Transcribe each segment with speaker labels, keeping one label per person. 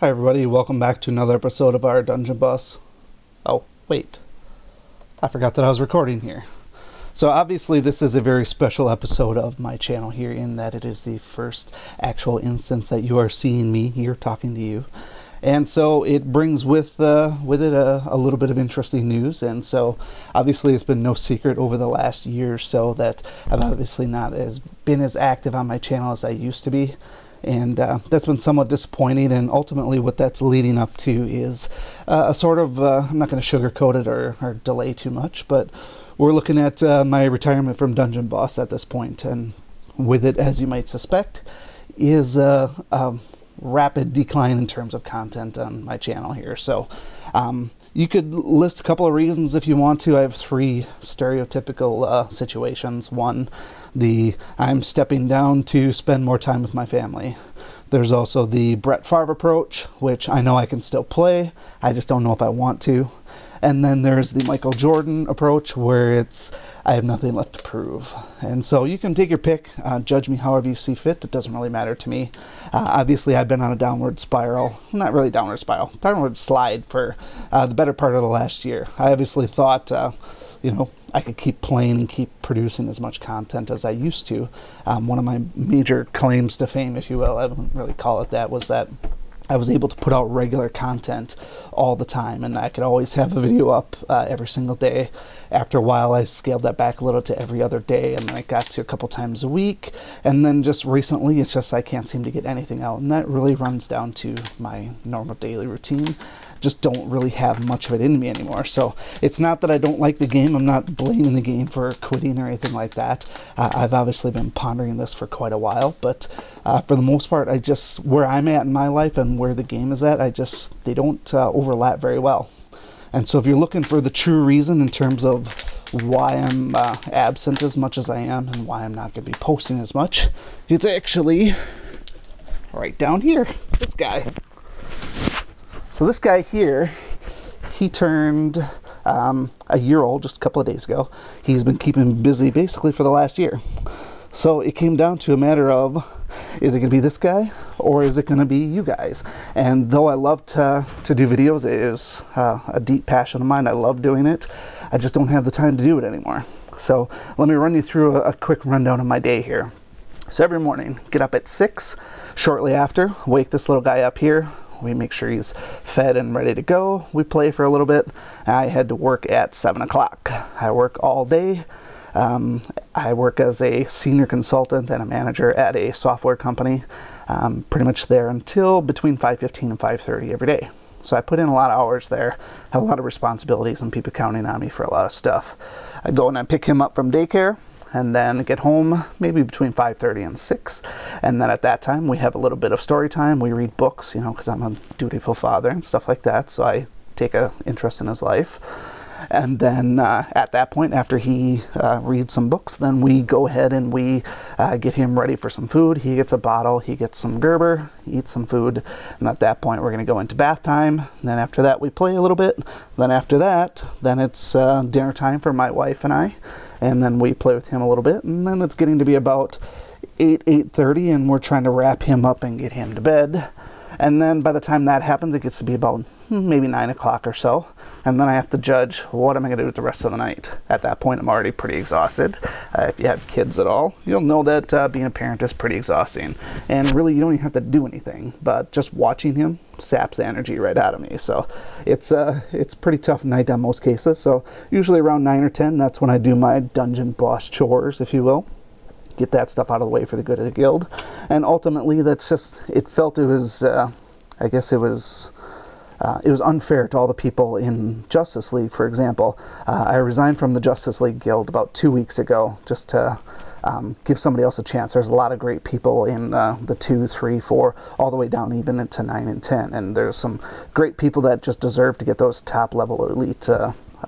Speaker 1: Hi everybody, welcome back to another episode of our Dungeon Bus. Oh, wait. I forgot that I was recording here. So obviously this is a very special episode of my channel here in that it is the first actual instance that you are seeing me here talking to you. And so it brings with it a little bit of interesting news. And so obviously it's been no secret over the last year or so that I've obviously not been as active on my channel as I used to be. And that's been somewhat disappointing, and ultimately what that's leading up to is a sort of, I'm not going to sugarcoat it or delay too much, but we're looking at my retirement from Dungeon Boss at this point, and with it, as you might suspect, is a rapid decline in terms of content on my channel here. So you could list a couple of reasons if you want to. I have three stereotypical situations. One, I'm stepping down to spend more time with my family. There's also the Brett Favre approach, which I know I can still play, I just don't know if I want to. And then there's the Michael Jordan approach, where it's I have nothing left to prove. And so you can take your pick, judge me however you see fit. It doesn't really matter to me. Obviously I've been on a downward spiral, not really downward spiral, downward slide for the better part of the last year. I obviously thought you know, I could keep playing and keep producing as much content as I used to. One of my major claims to fame, if you will, I wouldn't really call it that, was that I was able to put out regular content all the time, and I could always have a video up every single day. After a while, I scaled that back a little to every other day, and then I got to a couple times a week. And then just recently, it's just I can't seem to get anything out, and that really runs down to my normal daily routine. Just don't really have much of it in me anymore. So it's not that I don't like the game. I'm not blaming the game for quitting or anything like that. I've obviously been pondering this for quite a while, but for the most part, I just, where I'm at in my life and where the game is at, they don't overlap very well. And so if you're looking for the true reason in terms of why I'm absent as much as I am and why I'm not going to be posting as much, it's actually right down here, this guy. So this guy here, he turned a year old just a couple of days ago. He's been keeping me busy basically for the last year. So it came down to a matter of, is it going to be this guy or is it going to be you guys? And though I love to do videos, it is a deep passion of mine. I love doing it. I just don't have the time to do it anymore. So let me run you through a quick rundown of my day here. So every morning, get up at 6. Shortly after, wake this little guy up here. We make sure he's fed and ready to go. We play for a little bit. I head to work at 7 o'clock. I work all day. I work as a senior consultant and a manager at a software company. Pretty much there until between 5:15 and 5:30 every day. So I put in a lot of hours there, have a lot of responsibilities and people counting on me for a lot of stuff. I go and I pick him up from daycare, and then get home maybe between 5:30 and 6. And then at that time, we have a little bit of story time. We read books, you know, because I'm a dutiful father and stuff like that. So I take an interest in his life. And then at that point, after he reads some books, then we go ahead and we get him ready for some food. He gets a bottle, he gets some Gerber, eats some food. And at that point, we're going to go into bath time. And then after that, we play a little bit. Then after that, then it's dinner time for my wife and I. And then we play with him a little bit, and then it's getting to be about 8:30, and we're trying to wrap him up and get him to bed. And then by the time that happens, it gets to be about maybe 9 o'clock or so. And then I have to judge, what am I going to do with the rest of the night? At that point, I'm already pretty exhausted. If you have kids at all, you'll know that being a parent is pretty exhausting. And really, you don't even have to do anything, but just watching him saps the energy right out of me. So it's pretty tough night on most cases. So usually around 9 or 10, that's when I do my Dungeon Boss chores, if you will. Get that stuff out of the way for the good of the guild. And ultimately, that's just, it felt it was, I guess it was unfair to all the people in Justice League, for example. I resigned from the Justice League Guild about 2 weeks ago just to give somebody else a chance. There's a lot of great people in the 2, 3, 4, all the way down even into 9 and 10. And there's some great people that just deserve to get those top level elite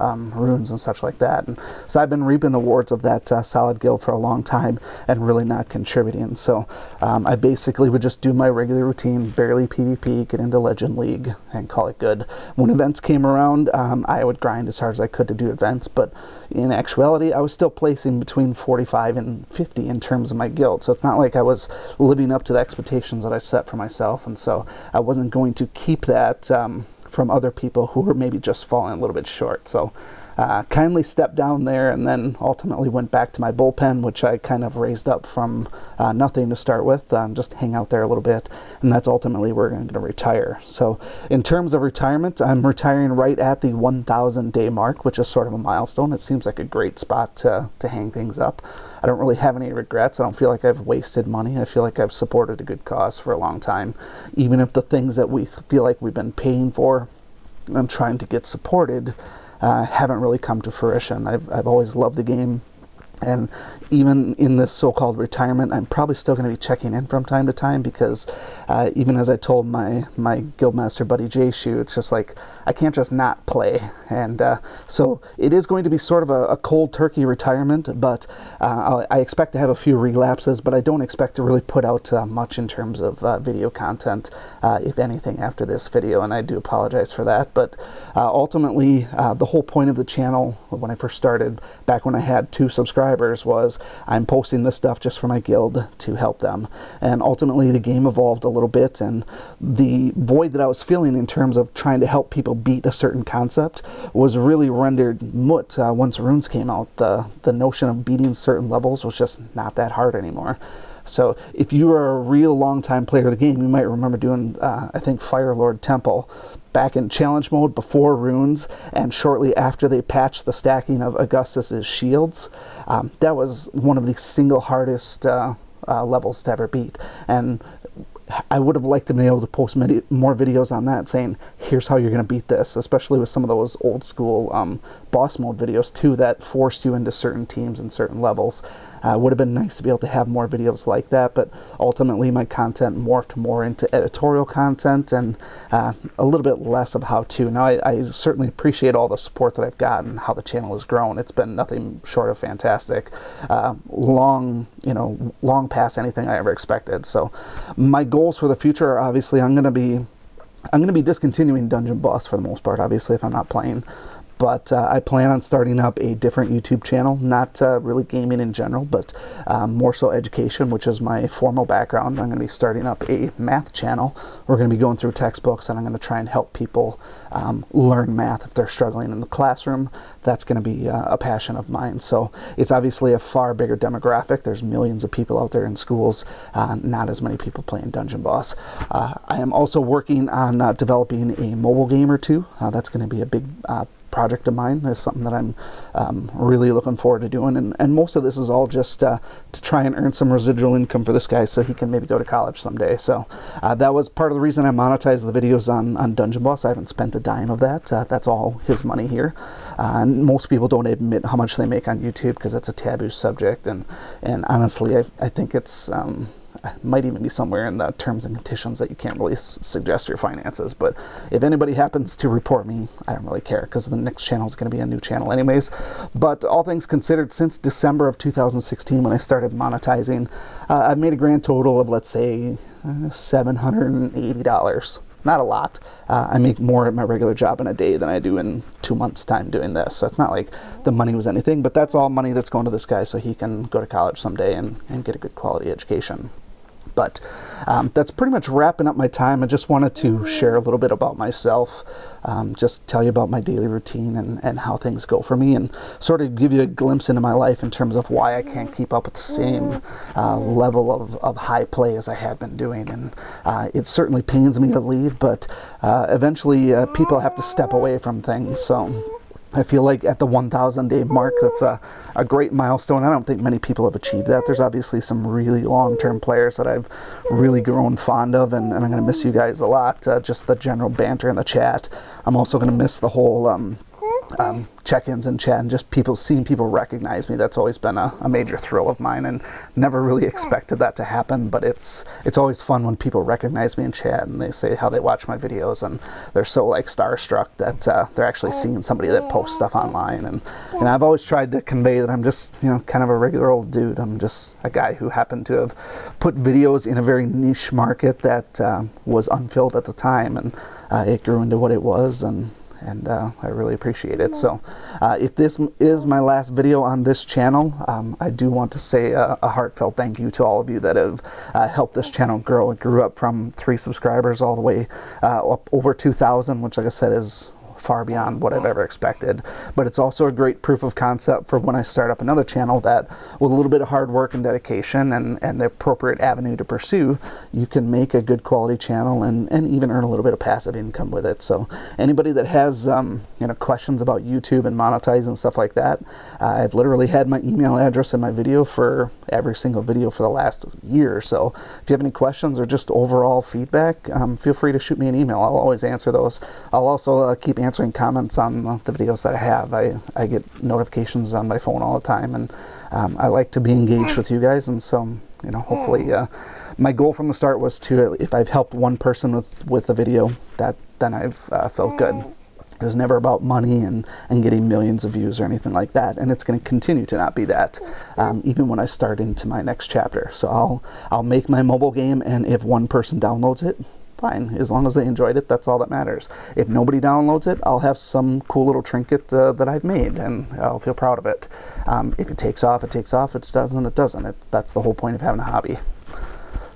Speaker 1: runes and such like that. And so I've been reaping the rewards of that solid guild for a long time and really not contributing. So I basically would just do my regular routine, barely PvP, get into Legend League, and call it good. When events came around, I would grind as hard as I could to do events, but in actuality, I was still placing between 45 and 50 in terms of my guild. So it's not like I was living up to the expectations that I set for myself, and so I wasn't going to keep that from other people who were maybe just falling a little bit short. So kindly stepped down there, and then ultimately went back to my bullpen, which I kind of raised up from nothing to start with, just hang out there a little bit, and that's ultimately where I'm going to retire. So in terms of retirement, I'm retiring right at the 1,000 day mark, which is sort of a milestone. It seems like a great spot to hang things up. I don't really have any regrets. I don't feel like I've wasted money. I feel like I've supported a good cause for a long time, even if the things that we feel like we've been paying for and trying to get supported haven't really come to fruition. I've always loved the game, and even in this so-called retirement, I'm probably still going to be checking in from time to time, because even as I told my guildmaster buddy Jay Shu, it's just like I can't just not play. And so it is going to be sort of a cold turkey retirement, but I expect to have a few relapses, but I don't expect to really put out much in terms of video content, if anything, after this video, and I do apologize for that. But ultimately, the whole point of the channel when I first started, back when I had 2 subscribers, was I'm posting this stuff just for my guild to help them. And ultimately, the game evolved a little bit, and the void that I was feeling in terms of trying to help people beat a certain concept was really rendered moot once runes came out. The notion of beating certain levels was just not that hard anymore. So if you are a real long-time player of the game, you might remember doing, I think, Firelord Temple back in challenge mode before runes, and shortly after they patched the stacking of Augustus's shields. That was one of the single hardest levels to ever beat, and I would have liked to be able to post more videos on that, saying here's how you're going to beat this, especially with some of those old school boss mode videos too that forced you into certain teams and certain levels. Would have been nice to be able to have more videos like that, but ultimately my content morphed more into editorial content and a little bit less of how-to. Now, I certainly appreciate all the support that I've gotten, how the channel has grown. It's been nothing short of fantastic, long past anything I ever expected. So my goals for the future are, obviously, I'm going to be discontinuing Dungeon Boss for the most part, obviously, if I'm not playing. But I plan on starting up a different YouTube channel, not really gaming in general, but more so education, which is my formal background. I'm going to be starting up a math channel. We're going to be going through textbooks, and I'm going to try and help people learn math if they're struggling in the classroom. That's going to be a passion of mine. So it's obviously a far bigger demographic. There's millions of people out there in schools, not as many people playing Dungeon Boss. I am also working on developing a mobile game or two. That's going to be a big project of mine. Is something that I'm really looking forward to doing, and most of this is all just to try and earn some residual income for this guy so he can maybe go to college someday. So that was part of the reason I monetized the videos on Dungeon Boss. I haven't spent a dime of that. That's all his money here. And most people don't admit how much they make on YouTube because it's a taboo subject, and honestly I think it's might even be somewhere in the terms and conditions that you can't really suggest your finances. But if anybody happens to report me, I don't really care, because the next channel is going to be a new channel anyways. But all things considered, since December of 2016 when I started monetizing, I've made a grand total of, let's say, $780. Not a lot. I make more at my regular job in a day than I do in 2 months' time doing this. So it's not like the money was anything, but that's all money that's going to this guy so he can go to college someday and get a good quality education. But that's pretty much wrapping up my time. I just wanted to share a little bit about myself, just tell you about my daily routine and how things go for me, and sort of give you a glimpse into my life in terms of why I can't keep up with the same level of high play as I had been doing. And it certainly pains me to leave, but eventually people have to step away from things. So I feel like at the 1,000 day mark, that's a great milestone. I don't think many people have achieved that. There's obviously some really long-term players that I've really grown fond of, and I'm going to miss you guys a lot. Just the general banter in the chat. I'm also going to miss the whole check-ins in chat, and just seeing people recognize me. That's always been a major thrill of mine, and never really expected that to happen, but it's always fun when people recognize me in chat and they say how they watch my videos, and they're so like starstruck that they're actually seeing somebody that posts stuff online. And I've always tried to convey that I'm just, you know, kind of a regular old dude. I'm just a guy who happened to have put videos in a very niche market that was unfilled at the time, and it grew into what it was, and I really appreciate it. So if this is my last video on this channel, I do want to say a heartfelt thank you to all of you that have helped this channel grow. It grew up from 3 subscribers all the way up over 2,000, which, like I said, is far beyond what I've ever expected. But it's also a great proof of concept for when I start up another channel that, with a little bit of hard work and dedication and the appropriate avenue to pursue, you can make a good quality channel and even earn a little bit of passive income with it. So anybody that has you know, questions about YouTube and monetizing and stuff like that, I've literally had my email address in my video for every single video for the last year. So if you have any questions or just overall feedback, feel free to shoot me an email. I'll always answer those. I'll also keep answering comments on the videos that I have. I get notifications on my phone all the time, and I like to be engaged with you guys, and so, you know, hopefully my goal from the start was to, if I've helped one person with a video, then I've felt good. It was never about money and getting millions of views or anything like that, and it's going to continue to not be that, even when I start into my next chapter. So I'll make my mobile game, and if one person downloads it, fine. As long as they enjoyed it, that's all that matters. If nobody downloads it, I'll have some cool little trinket that I've made, and I'll feel proud of it. If it takes off, it takes off. If it doesn't, it doesn't. That's the whole point of having a hobby.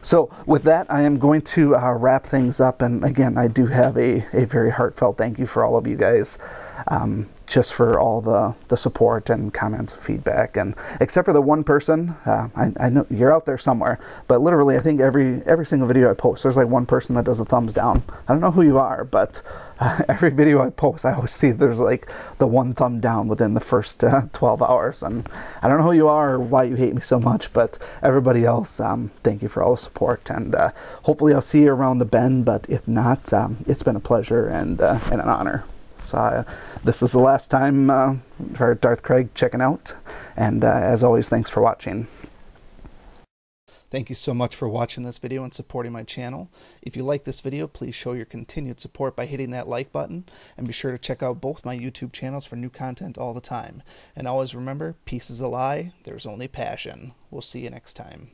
Speaker 1: So with that, I am going to wrap things up. And again, I do have a very heartfelt thank you for all of you guys, just for all the support and comments and feedback. And except for the one person, I know you're out there somewhere, but literally I think every single video I post, there's like one person that does a thumbs down. I don't know who you are, but every video I post, I always see there's like the one thumb down within the first 12 hours. And I don't know who you are or why you hate me so much, but everybody else, thank you for all the support. And hopefully I'll see you around the bend, but if not, it's been a pleasure and an honor. So this is the last time for Darth Craig checking out, and as always, thanks for watching. Thank you so much for watching this video and supporting my channel. If you like this video, please show your continued support by hitting that like button, and be sure to check out both my YouTube channels for new content all the time. And always remember, peace is a lie, there's only passion. We'll see you next time.